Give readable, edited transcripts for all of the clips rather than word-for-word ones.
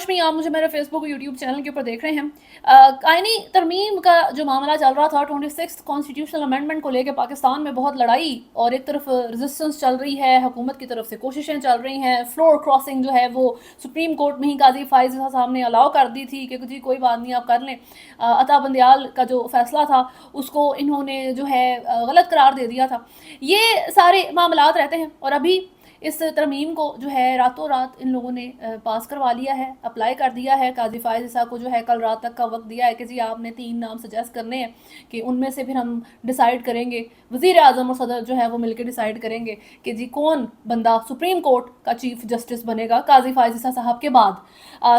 रोशनी, आप मुझे मेरे फेसबुक यूट्यूब चैनल के ऊपर देख रहे हैं। आईनी तरमीम का जो मामला चल रहा था, 26 कॉन्स्टिट्यूशनल अमेंडमेंट को लेकर पाकिस्तान में बहुत लड़ाई और एक तरफ रेजिस्टेंस चल रही है, हुकूमत की तरफ से कोशिशें चल रही हैं। फ्लोर क्रॉसिंग जो है वो सुप्रीम कोर्ट में ही काजी फाइज साहब ने अलाउ कर दी थी कि जी कोई बात नहीं, आप कर लें। अता बंदयाल का जो फैसला था उसको इन्होंने जो है गलत करार दे दिया था। ये सारे मामलात रहते हैं और अभी इस तरमीम को जो है रातों रात इन लोगों ने पास करवा लिया है, अप्लाई कर दिया है। काजी फायज ईसा को जो है कल रात तक का वक्त दिया है कि जी आपने 3 नाम सजेस्ट करने हैं कि उनमें से फिर हम डिसाइड करेंगे, वज़ीर आज़म और सदर जो है वो मिलकर डिसाइड करेंगे कि जी कौन बंदा सुप्रीम कोर्ट का चीफ जस्टिस बनेगा काजी फायज ईसा साहब के बाद।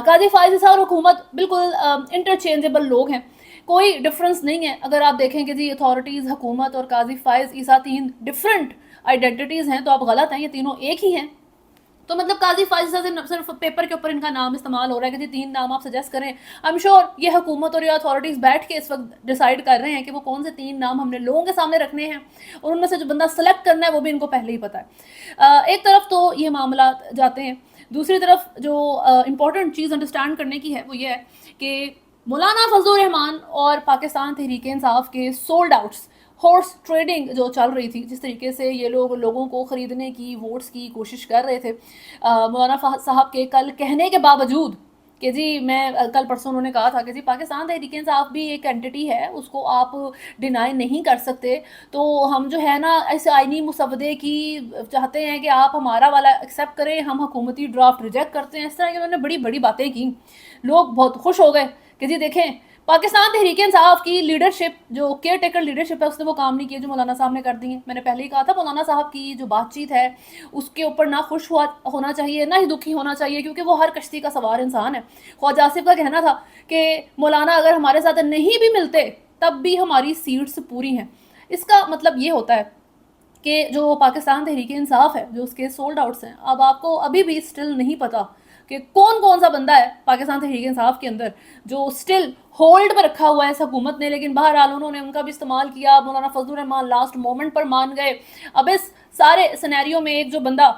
काजी फायज ईसा और हुकूमत बिल्कुल इंटरचेंजेबल लोग हैं, कोई डिफरेंस नहीं है। अगर आप देखें कि जी अथॉरिटीज़, हुकूमत और काजी फायज ईसा 3 डिफरेंट आइडेंटिटीज़ हैं तो आप गलत हैं, ये तीनों एक ही हैं। तो मतलब काजी फायज से सिर्फ पेपर के ऊपर इनका नाम इस्तेमाल हो रहा है कि जी 3 नाम आप सजेस्ट करें। आई एम श्योर ये हुकूमत और ये अथॉरिटीज़ बैठ के इस वक्त डिसाइड कर रहे हैं कि वो कौन से 3 नाम हमने लोगों के सामने रखने हैं और उनमें से जो बंदा सेलेक्ट करना है वो भी इनको पहले ही पता है। एक तरफ तो ये मामला जाते हैं, दूसरी तरफ जो इम्पोर्टेंट चीज़ अंडरस्टैंड करने की है वो ये है कि मौलाना फजलुर रहमान और पाकिस्तान तहरीक इंसाफ के सोल्ड आउट्स हॉर्स ट्रेडिंग जो चल रही थी, जिस तरीके से ये लोग लोगों को ख़रीदने की, वोट्स की कोशिश कर रहे थे, मौलाना साहब के कल कहने के बावजूद कि जी मैं कल परसों उन्होंने कहा था कि जी पाकिस्तान तहरीक इंसाफ भी एक एंटिटी है, उसको आप डिनाई नहीं कर सकते। तो हम जो है ना ऐसे आइनी मुसवदे की चाहते हैं कि आप हमारा वाला एक्सेप्ट करें, हम हुकूमती ड्राफ्ट रिजेक्ट करते हैं। इस तरह की उन्होंने बड़ी बड़ी बातें की। लोग बहुत खुश हो गए कि जी देखें पाकिस्तान तहरीक इंसाफ की लीडरशिप, जो केयर टेकर लीडरशिप है, उसने वो काम नहीं किए जो मौलाना साहब ने कर दिए। मैंने पहले ही कहा था मौलाना साहब की जो बातचीत है उसके ऊपर ना खुश होना चाहिए ना ही दुखी होना चाहिए, क्योंकि वो हर कश्ती का सवार इंसान है। ख्वाजा आसिफ का कहना था कि मौलाना अगर हमारे साथ नहीं भी मिलते तब भी हमारी सीट्स पूरी हैं। इसका मतलब ये होता है कि जो पाकिस्तान तहरीक इंसाफ है, जो उसके सोल्ड आउट्स हैं, अब आपको अभी भी स्टिल नहीं पता कि कौन कौन सा बंदा है पाकिस्तान तहरीक इंसाफ के अंदर जो स्टिल होल्ड पर रखा हुआ है इस हुकूमत ने। लेकिन बहरहाल उन्होंने उनका भी इस्तेमाल किया। मौलाना फजलुर रहमान लास्ट मोमेंट पर मान गए। अब इस सारे सिनेरियो में एक जो बंदा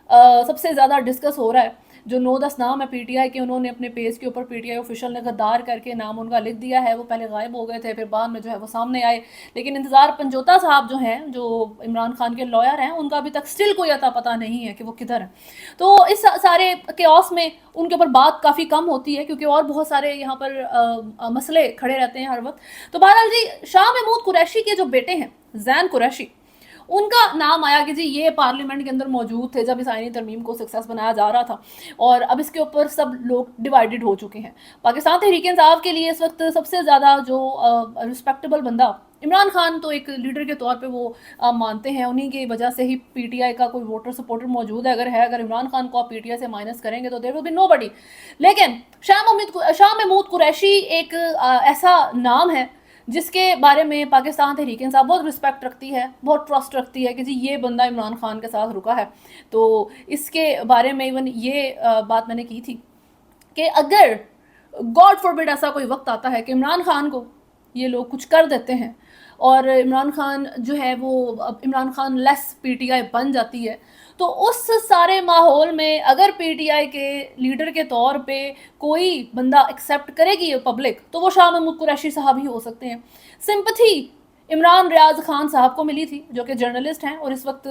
सबसे ज़्यादा डिस्कस हो रहा है, जो 9-10 नाम है पीटीआई के, उन्होंने अपने पेज के ऊपर पीटीआई ऑफिशियल ने गद्दार करके नाम उनका लिख दिया है। वो पहले गायब हो गए थे, फिर बाद में जो है वो सामने आए। लेकिन इंतज़ार पंजोता साहब जो हैं, जो इमरान खान के लॉयर हैं, उनका अभी तक स्टिल कोई अता पता नहीं है कि वो किधर है। तो इस सारे केओस में उनके ऊपर बात काफ़ी कम होती है, क्योंकि और बहुत सारे यहाँ पर मसले खड़े रहते हैं हर वक्त। तो बहरहाल जी शाह महमूद कुरैशी के जो बेटे हैं जैन कुरैशी, उनका नाम आया कि जी ये पार्लियामेंट के अंदर मौजूद थे जब इस आईनी तरमीम को सक्सेस बनाया जा रहा था, और अब इसके ऊपर सब लोग डिवाइडेड हो चुके हैं। पाकिस्तान तहरीक इंसाफ के लिए इस वक्त सबसे ज़्यादा जो रिस्पेक्टेबल बंदा इमरान खान तो एक लीडर के तौर पे वो मानते हैं, उन्हीं की वजह से ही पीटीआई का कोई वोटर सपोर्टर मौजूद है। अगर इमरान खान को आप पीटीआई से माइनस करेंगे तो देयर विल बी नोबडी। लेकिन शाह महमूद कुरैशी एक ऐसा नाम है जिसके बारे में पाकिस्तान तहरीक इंसाफ बहुत रिस्पेक्ट रखती है, बहुत ट्रस्ट रखती है कि जी ये बंदा इमरान खान के साथ रुका है। तो इसके बारे में इवन ये बात मैंने की थी कि अगर गॉड फॉरबिड ऐसा कोई वक्त आता है कि इमरान खान को ये लोग कुछ कर देते हैं और इमरान खान जो है वो इमरान खान लेस पीटीआई बन जाती है, तो उस सारे माहौल में अगर पीटीआई के लीडर के तौर पे कोई बंदा एक्सेप्ट करेगी पब्लिक, तो वो शाह महमूद कुरैशी साहब ही हो सकते हैं। सिंपथी इमरान रियाज खान साहब को मिली थी, जो कि जर्नलिस्ट हैं और इस वक्त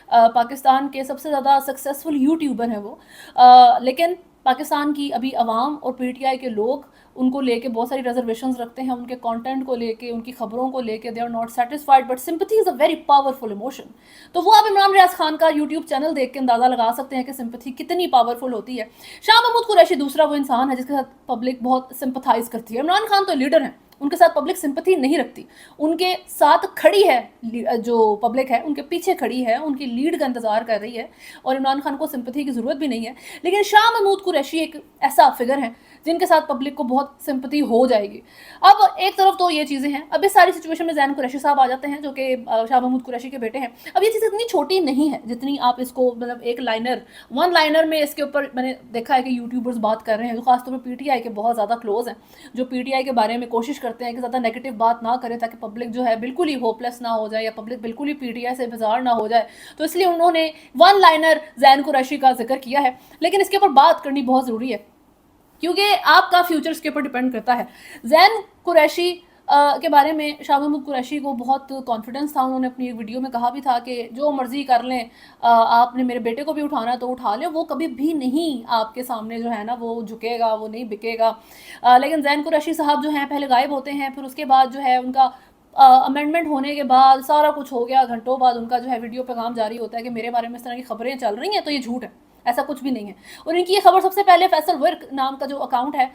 पाकिस्तान के सबसे ज़्यादा सक्सेसफुल यूट्यूबर हैं वो। लेकिन पाकिस्तान की अभी अवाम और पीटीआई के लोग उनको लेके बहुत सारी रिजर्वेशंस रखते हैं, उनके कंटेंट को लेके, उनकी खबरों को लेके। They are not satisfied, but sympathy is a very powerful emotion. तो वो आप इमरान रियाज खान का यूट्यूब चैनल देख के अंदाज़ा लगा सकते हैं कि सिंपथी कितनी पावरफुल होती है। शाह महमूद कुरैशी दूसरा वो इंसान है जिसके साथ पब्लिक बहुत सिंपथाइज करती है। इमरान खान तो लीडर हैं, उनके साथ पब्लिक सिंपथी नहीं रखती, उनके साथ खड़ी है जो पब्लिक है, उनके पीछे खड़ी है, उनकी लीड का इंतज़ार कर रही है, और इमरान खान को सिंपथी की ज़रूरत भी नहीं है। लेकिन शाह महमूद कुरैशी एक ऐसा फिगर है जिनके साथ पब्लिक को बहुत सिंपथी हो जाएगी। अब एक तरफ तो ये चीज़ें हैं। अब इस सारी सिचुएशन में जैन कुरैशी साहब आ जाते हैं, जो कि शाह महमूद कुरैशी के बेटे हैं। अब ये चीज़ इतनी छोटी नहीं है जितनी आप इसको मतलब वन लाइनर में इसके ऊपर मैंने देखा है कि यूट्यूबर्स बात कर रहे हैं, जो खासतौर पर पीटीआई के बहुत ज़्यादा क्लोज हैं, जो पीटीआई के बारे में कोशिश करते हैं कि ज़्यादा नेगेटिव बात ना करें ताकि पब्लिक जो है बिल्कुल ही होपलेस ना हो जाए या पब्लिक बिल्कुल ही पीटीआई से बेजार ना हो जाए। तो इसलिए उन्होंने वन लाइनर जैन कुरैशी का जिक्र किया है। लेकिन इसके ऊपर बात करनी बहुत ज़रूरी है क्योंकि आपका फ्यूचर इसके ऊपर डिपेंड करता है। जैन कुरैशी के बारे में शाह महमूद कुरैशी को बहुत कॉन्फिडेंस था, उन्होंने अपनी एक वीडियो में कहा भी था कि जो मर्जी कर लें, आपने मेरे बेटे को भी उठाना तो उठा लें, वो कभी भी नहीं आपके सामने जो है ना वो झुकेगा, वो नहीं बिकेगा। लेकिन जैन कुरैशी साहब जो हैं पहले गायब होते हैं, फिर उसके बाद जो है उनका अमेंडमेंट होने के बाद सारा कुछ हो गया, घंटों बाद उनका जो है वीडियो पैगाम जारी होता है कि मेरे बारे में इस तरह की खबरें चल रही हैं तो ये झूठ है, ऐसा कुछ भी नहीं है। और इनकी ये खबर सबसे पहले फैसल वर्क नाम का जो अकाउंट है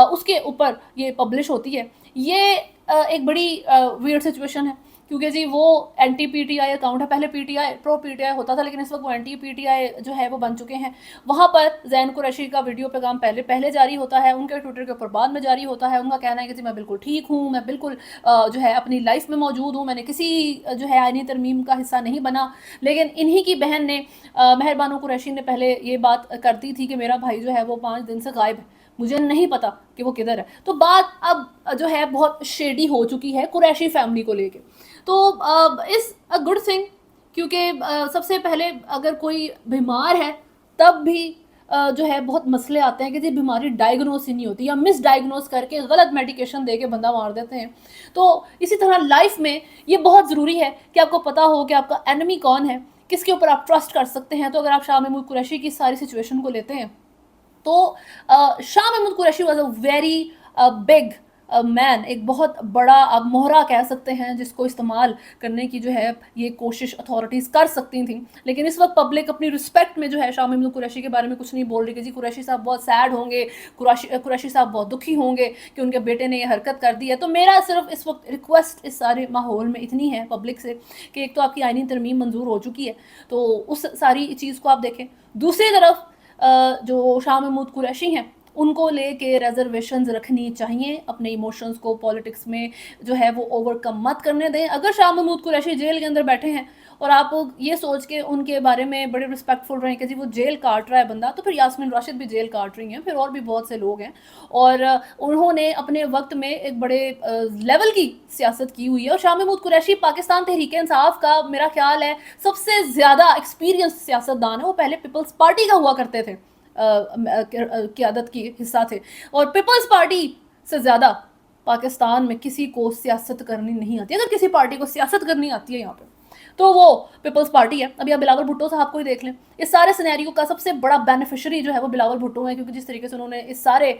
उसके ऊपर ये पब्लिश होती है। ये एक बड़ी वियर्ड सिचुएशन है, क्योंकि जी वो एंटी पीटीआई अकाउंट है, पहले पीटीआई प्रो पीटीआई होता था लेकिन इस वक्त वो एंटी पीटीआई जो है वो बन चुके हैं। वहाँ पर जैन कुरैशी का वीडियो पैगाम पहले जारी होता है, उनके ट्विटर के ऊपर बाद में जारी होता है। उनका कहना है कि जी मैं बिल्कुल ठीक हूँ, मैं बिल्कुल जो है अपनी लाइफ में मौजूद हूँ, मैंने किसी जो है आईनी तरमीम का हिस्सा नहीं बना। लेकिन इन्हीं की बहन ने मेहरबानो कुरैशी ने पहले ये बात कर दी थी कि मेरा भाई जो है वो 5 दिन से गायब है, मुझे नहीं पता कि वो किधर है। तो बात अब जो है बहुत शेडी हो चुकी है कुरैशी फैमिली को लेके। तो इस अ गुड थिंग, क्योंकि सबसे पहले अगर कोई बीमार है तब भी जो है बहुत मसले आते हैं कि जी बीमारी डायग्नोस ही नहीं होती, या मिस डायग्नोस करके गलत मेडिकेशन दे के बंदा मार देते हैं। तो इसी तरह लाइफ में ये बहुत ज़रूरी है कि आपको पता हो कि आपका एनिमी कौन है, किसके ऊपर आप ट्रस्ट कर सकते हैं। तो अगर आप शाह महमूद कुरैशी की सारी सिचुएशन को लेते हैं तो Shah Mahmood Qureshi was a very big man, एक बहुत बड़ा आप मोहरा कह सकते हैं जिसको इस्तेमाल करने की जो है ये कोशिश अथॉरिटीज़ कर सकती थी। लेकिन इस वक्त पब्लिक अपनी रिस्पेक्ट में जो है शाह महमूद कुरैशी के बारे में कुछ नहीं बोल रही कि जी कुरैशी साहब बहुत सैड होंगे, कुरैशी साहब बहुत दुखी होंगे कि उनके बेटे ने ये हरकत कर दी है। तो मेरा सिर्फ इस वक्त रिक्वेस्ट इस सारे माहौल में इतनी है पब्लिक से कि एक तो आपकी आईनी तरमीम मंजूर हो चुकी है, तो उस सारी चीज़ को आप देखें। दूसरी तरफ जो शाह महमूद कुरैशी हैं उनको लेके रिजर्वेशंस रखनी चाहिए, अपने इमोशंस को पॉलिटिक्स में जो है वो ओवरकम मत करने दें। अगर शाह महमूद कुरैशी जेल के अंदर बैठे हैं और आप ये सोच के उनके बारे में बड़े रिस्पेक्टफुल रहें कि जी वो जेल काट रहा है बंदा, तो फिर यास्मीन राशिद भी जेल काट रही हैं, फिर और भी बहुत से लोग हैं। और उन्होंने अपने वक्त में एक बड़े लेवल की सियासत की हुई है। और शाह महमूद कुरैशी पाकिस्तान तहरीक इंसाफ का मेरा ख्याल है सबसे ज़्यादा एक्सपीरियंस सियासतदान है। वो पहले पीपल्स पार्टी का हुआ करते थे, क़यादत की हिस्सा थे। और पीपल्स पार्टी से ज़्यादा पाकिस्तान में किसी को सियासत करनी नहीं आती। अगर किसी पार्टी को सियासत करनी आती है यहाँ पे तो वो पीपल्स पार्टी है। अभी आप बिलावल भुट्टो साहब को ही देख लें, इस सारे सिनेरियो का सबसे बड़ा बेनिफिशियरी जो है वो बिलावल भुट्टो है, क्योंकि जिस तरीके से उन्होंने इस सारे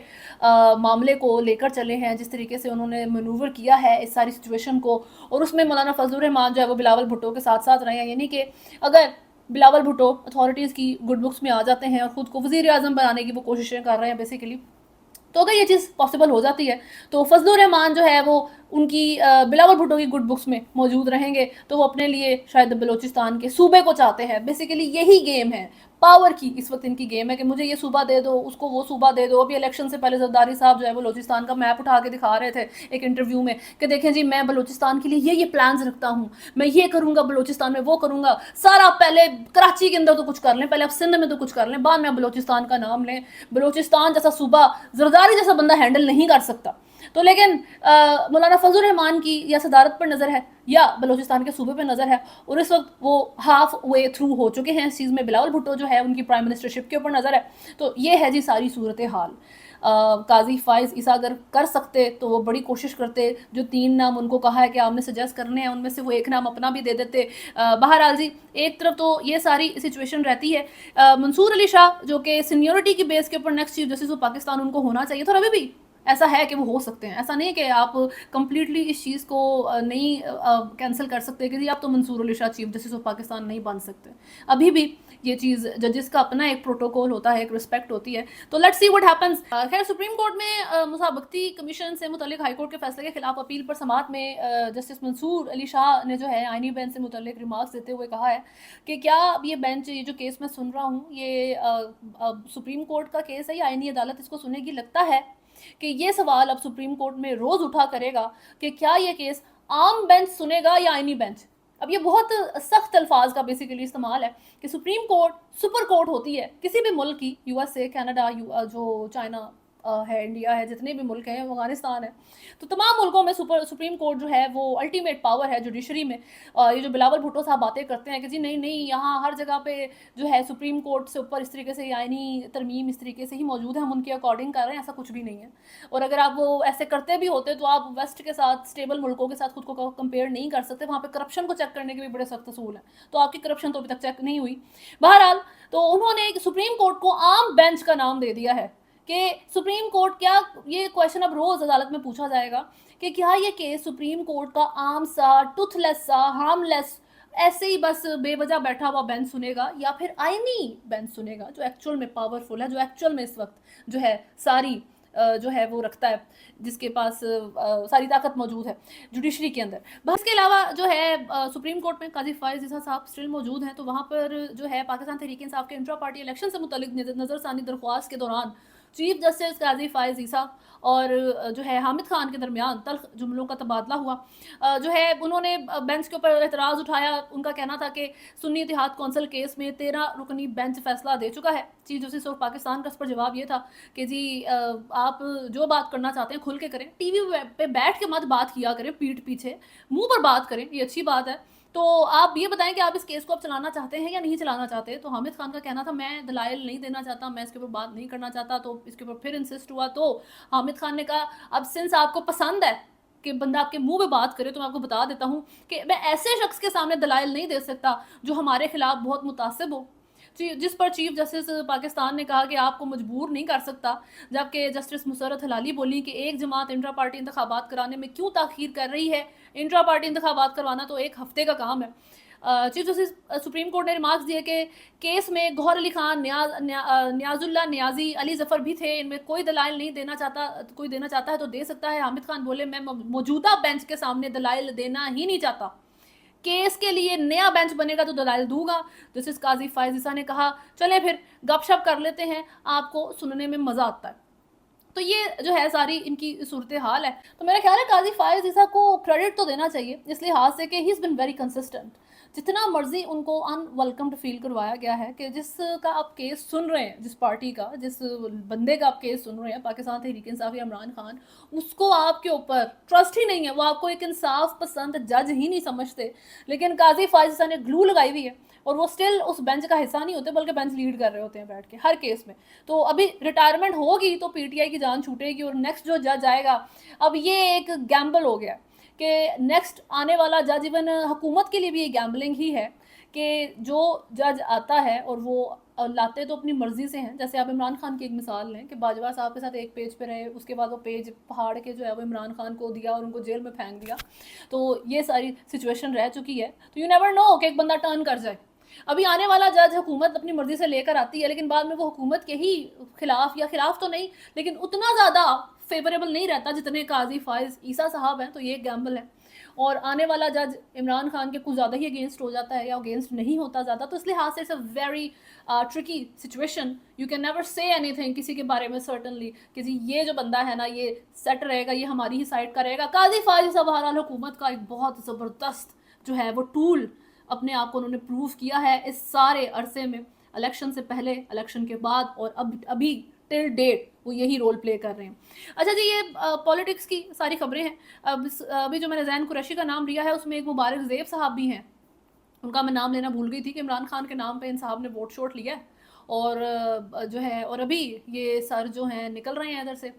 मामले को लेकर चले हैं, जिस तरीके से उन्होंने मनूवर किया है इस सारी सिचुएशन को, और उसमें मौलाना फजलुर रहमान जो है वो बिलावल भुट्टो के साथ साथ रहे हैं। यानी कि अगर बिलावल भुट्टो अथॉरिटीज़ की गुड बुक्स में आ जाते हैं और ख़ुद को वज़ीर आज़म बनाने की वो कोशिशें कर रहे हैं बेसिकली, तो अगर ये चीज़ पॉसिबल हो जाती है तो फजलुर रहमान जो है वो उनकी बिलावल भुट्टो की गुड बुक्स में मौजूद रहेंगे। तो वो अपने लिए शायद बलूचिस्तान के सूबे को चाहते हैं। बेसिकली यही गेम है पावर की, इस वक्त इनकी गेम है कि मुझे ये सूबा दे दो, उसको वो सूबा दे दो। अभी इलेक्शन से पहले जरदारी साहब जो है बलूचिस्तान का मैप उठा के दिखा रहे थे एक इंटरव्यू में कि देखें जी मैं बलूचिस्तान के लिए ये प्लान्स रखता हूँ, मैं ये करूँगा बलूचिस्तान में, वो करूँगा। सारा पहले कराची के अंदर तो कुछ कर लें, पहले आप सिंध में तो कुछ कर लें, बाद में आप बलूचिस्तान का नाम लें। बलूचिस्तान जैसा सूबा जरदारी जैसा बंदा हैंडल नहीं कर सकता। तो लेकिन मौलाना फजलुर रहमान की या सदारत पर नज़र है या बलूचिस्तान के सूबे पर नज़र है, और इस वक्त वो हाफ वे थ्रू हो चुके हैं इस चीज़ में। बिलावल भुट्टो जो है उनकी प्राइम मिनिस्टरशिप के ऊपर नज़र है। तो ये है जी सारी सूरत हाल। काजी फाइज ईसा अगर कर सकते तो वो बड़ी कोशिश करते, जो 3 नाम उनको कहा है कि आपने सजेस्ट करने हैं उनमें से वो एक नाम अपना भी दे देते। बहरहाल जी एक तरफ तो ये सारी सिचुएशन रहती है। मंसूर अली शाह जो कि सीनियोरिटी की बेस के ऊपर next chief justice of Pakistan उनको होना चाहिए था, और अभी भी ऐसा है कि वो हो सकते हैं। ऐसा नहीं कि आप कंप्लीटली इस चीज़ को नहीं कैंसिल कर सकते कि जी आप तो Mansoor Ali Shah chief justice of Pakistan नहीं बन सकते। अभी भी ये चीज़ जजेस का अपना एक प्रोटोकॉल होता है, एक रिस्पेक्ट होती है। तो लेट्स सी व्हाट हैपेंस। खैर सुप्रीम कोर्ट में मुसाबकती कमीशन से मुतल्लिक हाई कोर्ट के फैसले के खिलाफ अपील पर समाअत में जस्टिस मंसूर अली शाह ने जो है आईनी बेंच से मुतल्लिक रिमार्क्स देते हुए कहा है कि क्या ये बेंच, ये जो केस मैं सुन रहा हूँ ये सुप्रीम कोर्ट का केस है या आईनी अदालत इसको सुनेगी। लगता है कि ये सवाल अब सुप्रीम कोर्ट में रोज़ उठा करेगा कि क्या ये केस आम बेंच सुनेगा या आईनी बेंच। अब ये बहुत सख्त अल्फाज का बेसिकली इस्तेमाल है कि सुप्रीम कोर्ट सुपर कोर्ट होती है किसी भी मुल्क की, यूएसए, कनाडा, जो चाइना, है, इंडिया है, जितने भी मुल्क हैं, अफगानिस्तान है, तो तमाम मुल्कों में सुप्रीम कोर्ट जो है वो अल्टीमेट पावर है जुडिशरी में। ये जो बिलावल भुट्टो साहब बातें करते हैं कि जी नहीं नहीं, यहाँ हर जगह पे जो है सुप्रीम कोर्ट से ऊपर इस तरीके से आईनी तरमीम इस तरीके से ही मौजूद है, हम उनके अकॉर्डिंग कर रहे हैं, ऐसा कुछ भी नहीं है। और अगर आप वो ऐसे करते भी होते तो आप वेस्ट के साथ, स्टेबल मुल्कों के साथ खुद को कंपेयर नहीं कर सकते। वहाँ पे करप्शन को चेक करने के भी बड़े सख्त असूल हैं, तो आपकी करप्शन तो अभी तक चेक नहीं हुई। बहरहाल, तो उन्होंने सुप्रीम कोर्ट को आम बेंच का नाम दे दिया है कि सुप्रीम कोर्ट, क्या ये क्वेश्चन अब रोज अदालत में पूछा जाएगा कि क्या ये केस सुप्रीम कोर्ट का आम सा, टूथलेस सा, हार्मलेस, ऐसे ही बस बेवजह बैठा हुआ बेंच सुनेगा, या फिर आईनी बेंच सुनेगा जो एक्चुअल में पावरफुल है, जो एक्चुअल में इस वक्त जो है सारी जो है वो रखता है, जिसके पास सारी ताकत मौजूद है जुडिशरी के अंदर। बस के अलावा जो है सुप्रीम कोर्ट में काजी फायज ईसा साहब स्टिल मौजूद हैं, तो वहाँ पर जो है पाकिस्तान तहरीक इंसाफ के इंट्रा पार्टी इलेक्शन से मुतल्लिक नज़रसानी दरख्वास्त के दौरान चीफ जस्टिस काजी फायज ईसा और जो है हामिद खान के दरमियान तल्ख जुमलों का तबादला हुआ। जो है उन्होंने बेंच के ऊपर एतराज़ उठाया। उनका कहना था कि सुन्नी इतिहाद कौंसिल केस में 13 रुकनी बेंच फैसला दे चुका है। चीफ जस्टिस ऑफ पाकिस्तान का इस पर जवाब ये था कि जी आप जो बात करना चाहते हैं खुल के करें, टीवी पे बैठ के मत बात किया करें, पीठ पीछे मुंह पर बात करें, ये अच्छी बात है। तो आप ये बताएं कि आप इस केस को अब चलाना चाहते हैं या नहीं चलाना चाहते। तो हामिद खान का कहना था मैं दलाइल नहीं देना चाहता, मैं इसके ऊपर बात नहीं करना चाहता। तो इसके ऊपर फिर इंसिस्ट हुआ, तो हामिद खान ने कहा अब सिंस आपको पसंद है कि बंदा आपके मुंह पे बात करे, तो मैं आपको बता देता हूँ कि मैं ऐसे शख्स के सामने दलाइल नहीं दे सकता जो हमारे खिलाफ बहुत मुतासिब हो। जिस पर चीफ जस्टिस पाकिस्तान ने कहा कि आपको मजबूर नहीं कर सकता, जबकि जस्टिस मुसर्रत हलाली बोली कि एक जमात इंट्रा पार्टी इंतखाबात कराने में क्यों ताखीर कर रही है, इंट्रा पार्टी इंतखाबात करवाना तो 1 हफ्ते का काम है। चीफ जस्टिस सुप्रीम कोर्ट ने रिमार्क्स दिए कि केस में गौहर अली खान, न्याजुल्ला न्याजी, अली जफर भी थे, इनमें कोई दलाइल नहीं देना चाहता, कोई देना चाहता है तो दे सकता है। हामिद खान बोले मैं मौजूदा बेंच के सामने दलाइल देना ही नहीं चाहता, केस के लिए नया बेंच बनेगा तो दलाइल दूंगा। जस्टिस काजी फायज ईसा ने कहा चले फिर गपशप कर लेते हैं, आपको सुनने में मजा आता है। तो ये जो है सारी इनकी सूरत हाल है। तो मेरा ख्याल है काजी फायज ईसा को क्रेडिट तो देना चाहिए इस लिहाज से कि he is been very consistent. जितना मर्जी उनको अनवेलकम्ड फील करवाया गया है कि जिसका आप केस सुन रहे हैं, जिस पार्टी का, जिस बंदे का आप केस सुन रहे हैं, पाकिस्तान तहरीक इंसाफ या इमरान खान, उसको आपके ऊपर ट्रस्ट ही नहीं है, वो आपको एक इंसाफ पसंद जज ही नहीं समझते। लेकिन काजी फायज ईसा ने ग्लू लगाई हुई है और वो स्टिल उस बेंच का हिस्सा नहीं होते, बल्कि बेंच लीड कर रहे होते हैं बैठ के हर केस में। तो अभी रिटायरमेंट होगी तो पीटीआई की जान छूटेगी और नेक्स्ट जो जज आएगा, अब ये एक गैम्बल हो गया कि नेक्स्ट आने वाला जज, इवन हुकूमत के लिए भी ये गैम्बलिंग ही है कि जो जज आता है और वो लाते तो अपनी मर्जी से हैं। जैसे आप इमरान खान की एक मिसाल लें कि बाजवा साहब के साथ एक पेज पे रहे, उसके बाद वो पेज पहाड़ के जो है वो इमरान खान को दिया और उनको जेल में फेंक दिया। तो ये सारी सिचुएशन रह चुकी है। तो यू नेवर नो कि एक बंदा टर्न कर जाए। अभी आने वाला जज हुकूमत अपनी मर्जी से लेकर आती है, लेकिन बाद में वो हुकूमत के ही खिलाफ, या खिलाफ तो नहीं लेकिन उतना ज़्यादा फेवरेबल नहीं रहता जितने काजी फायज ईसा साहब हैं। तो ये गैम्बल है। और आने वाला जज इमरान खान के कुछ ज़्यादा ही अगेंस्ट हो जाता है या अगेंस्ट नहीं होता ज़्यादा, तो इस लिहाज से it's a very tricky situation. You can never say anything किसी के बारे में सर्टनली कि जी ये जो बंदा है ना ये सेट रहेगा, ये हमारी ही साइड का रहेगा। काजी फायज ईसा बहरहाल हुकूमत का एक बहुत ज़बरदस्त जो है वो टूल अपने आप को उन्होंने प्रूव किया है इस सारे अरसे में, इलेक्शन से पहले, इलेक्शन के बाद, और अब अभी टिल डेट वो यही रोल प्ले कर रहे हैं। अच्छा जी, ये पॉलिटिक्स की सारी खबरें हैं। अभी जो मैंने जैन कुरैशी का नाम लिया है उसमें एक मुबारक ज़ेब साहब भी हैं, उनका मैं नाम लेना भूल गई थी कि इमरान खान के नाम पे इन साहब ने वोट शोट लिया है और जो है, और अभी ये सर जो हैं निकल रहे हैं इधर से।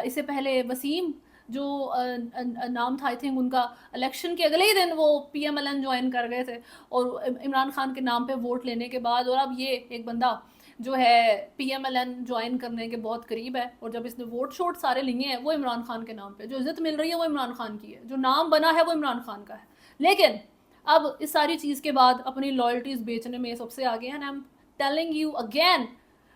इससे पहले वसीम जो नाम था, आई थिंक उनका इलेक्शन के अगले ही दिन वो PMLN ज्वाइन कर गए थे और इमरान खान के नाम पे वोट लेने के बाद, और अब ये एक बंदा जो है PMLN ज्वाइन करने के बहुत करीब है, और जब इसने वोट शोट सारे लिए हैं वो इमरान खान के नाम पे, जो इज्जत मिल रही है वो इमरान खान की है, जो नाम बना है वो इमरान खान का है। लेकिन अब इस सारी चीज़ के बाद अपनी लॉयल्टीज़ बेचने में सबसे आगे हैं। I am telling you again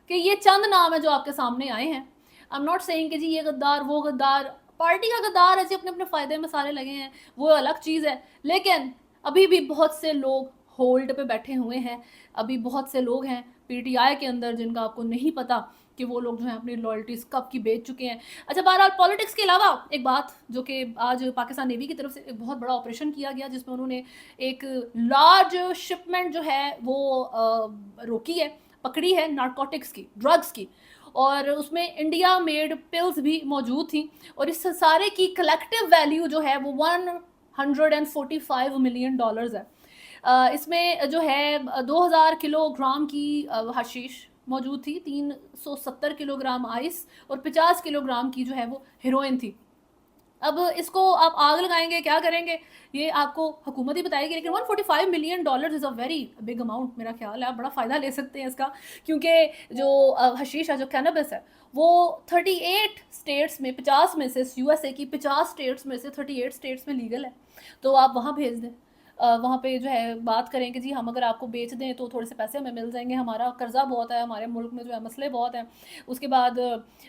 कि ये चंद नाम है जो आपके सामने आए हैं। आई एम नॉट सेइंग कि जी ये गद्दार, वो गद्दार, पार्टी का गद्दार है जी, अपने अपने फ़ायदे में सारे लगे हैं, वो अलग चीज़ है। लेकिन अभी भी बहुत से लोग होल्ड पे बैठे हुए हैं, अभी बहुत से लोग हैं PTI के अंदर जिनका आपको नहीं पता कि वो लोग जो हैं अपनी लॉयल्टीज़ कब की बेच चुके हैं। अच्छा, बहरहाल पॉलिटिक्स के अलावा एक बात जो कि आज पाकिस्तान नेवी की तरफ से एक बहुत बड़ा ऑपरेशन किया गया जिसमें उन्होंने एक लार्ज शिपमेंट जो है वो रोकी है, पकड़ी है नारकोटिक्स की, ड्रग्स की। और उसमें इंडिया मेड पिल्स भी मौजूद थी, और इस सारे की कलेक्टिव वैल्यू जो है वो $145 मिलियन है। इसमें जो है 2000 किलोग्राम की हशीश मौजूद थी, 370 किलोग्राम आइस और 50 किलोग्राम की जो है वो हेरोइन थी। अब इसको आप आग लगाएंगे, क्या करेंगे, ये आपको हुकूमत ही बताएगी। लेकिन $145 million is a very big amount, मेरा ख्याल है आप बड़ा फ़ायदा ले सकते हैं इसका, क्योंकि जो हशीश है, जो कैनबिस है, वो 38 स्टेट्स में, 50 में से, यूएसए की 50 स्टेट्स में से 38 स्टेट्स में लीगल है। तो आप वहाँ भेज दें, वहाँ पे जो है बात करें कि जी हम अगर आपको बेच दें तो थोड़े से पैसे हमें मिल जाएंगे, हमारा कर्जा बहुत है, हमारे मुल्क में जो है मसले बहुत हैं। उसके बाद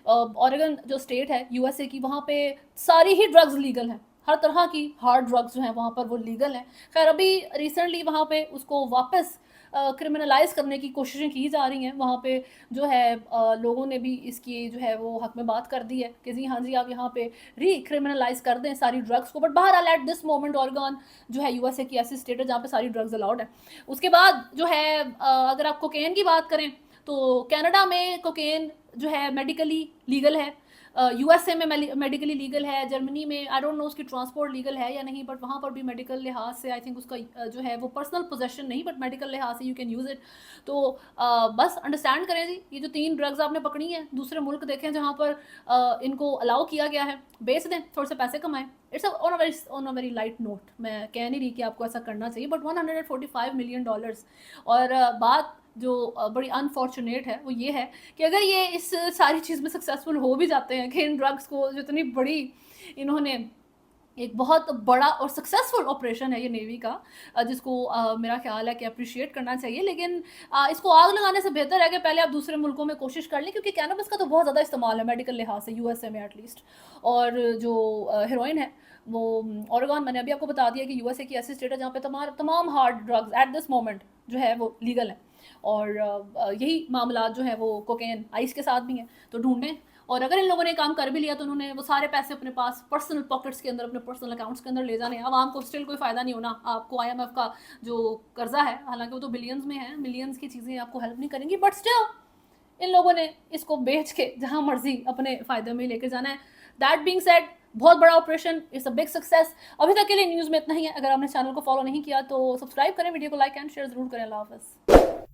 ऑरेगन जो स्टेट है यूएसए की, वहाँ पे सारी ही ड्रग्स लीगल हैं, हर तरह की हार्ड ड्रग्स जो हैं वहाँ पर वो लीगल हैं। खैर अभी रिसेंटली वहाँ पे उसको वापस क्रिमिनलाइज करने की कोशिशें की जा रही हैं। वहाँ पे जो है लोगों ने भी इसकी जो है वो हक में बात कर दी है कि जी हाँ जी आप यहाँ पे क्रिमिनलाइज कर दें सारी ड्रग्स को। बट बहरहाल एट दिस मोमेंट ऑर्गन जो है यूएसए की ऐसी स्टेट है जहाँ पे सारी ड्रग्स अलाउड है। उसके बाद जो है अगर आप कोकेन की बात करें तो कनाडा में कोकेन जो है मेडिकली लीगल है, यूएसए में मेडिकली लीगल है, जर्मनी में आई डोंट नो उसकी ट्रांसपोर्ट लीगल है या नहीं, बट वहाँ पर भी मेडिकल लिहाज से आई थिंक उसका जो है वो पर्सनल पोजेशन नहीं, बट मेडिकल लिहाज से यू कैन यूज़ इट। तो बस अंडरस्टैंड करें जी, ये जो 3 ड्रग्स आपने पकड़ी हैं, दूसरे मुल्क देखें जहाँ पर इनको अलाउ किया गया है, बेच दें, थोड़े से पैसे कमाएं। It's on a very light note, मैं कह नहीं रही कि आपको ऐसा करना चाहिए, बट $145 मिलियन। और बात जो बड़ी अनफॉर्चुनेट है वो ये है कि अगर ये इस सारी चीज़ में सक्सेसफुल हो भी जाते हैं कि इन ड्रग्स को, जो इतनी बड़ी इन्होंने, एक बहुत बड़ा और सक्सेसफुल ऑपरेशन है ये नेवी का, जिसको मेरा ख्याल है कि अप्रिशिएट करना चाहिए। लेकिन इसको आग लगाने से बेहतर है कि पहले आप दूसरे मुल्कों में कोशिश कर लें, क्योंकि कैनबिस का तो बहुत ज़्यादा इस्तेमाल है मेडिकल लिहाज से यूएसए में एटलीस्ट। और जो हेरोइन है वो ओरेगन, मैंने अभी आपको बता दिया कि यूएसए की ऐसी स्टेट है जहाँ पे तमाम hard drugs at this moment जो है वो लीगल है। और यही मामला जो है वो कोकेन आइस के साथ भी हैं, तो ढूंढें। और अगर इन लोगों ने काम कर भी लिया तो उन्होंने वो सारे पैसे अपने पास पर्सनल पॉकेट्स के अंदर, अपने पर्सनल अकाउंट्स के अंदर ले जाने हैं। आवाम को स्टिल कोई फ़ायदा नहीं होना। आपको आईएमएफ का जो कर्जा है, हालांकि वो तो बिलियंस में है, मिलियंस की चीज़ें आपको हेल्प नहीं करेंगी, बट स्टिल इन लोगों ने इसको बेच के जहाँ मर्जी अपने फ़ायदे में लेकर जाना है। दैट बीइंग सेड, बहुत बड़ा operation, it's a big success. अभी तक के लिए न्यूज़ में इतना ही है। अगर आपने चैनल को फॉलो नहीं किया तो सब्सक्राइब करें, वीडियो को लाइक एंड शेयर ज़रूर करें। अल्लाह हाफ़िज़।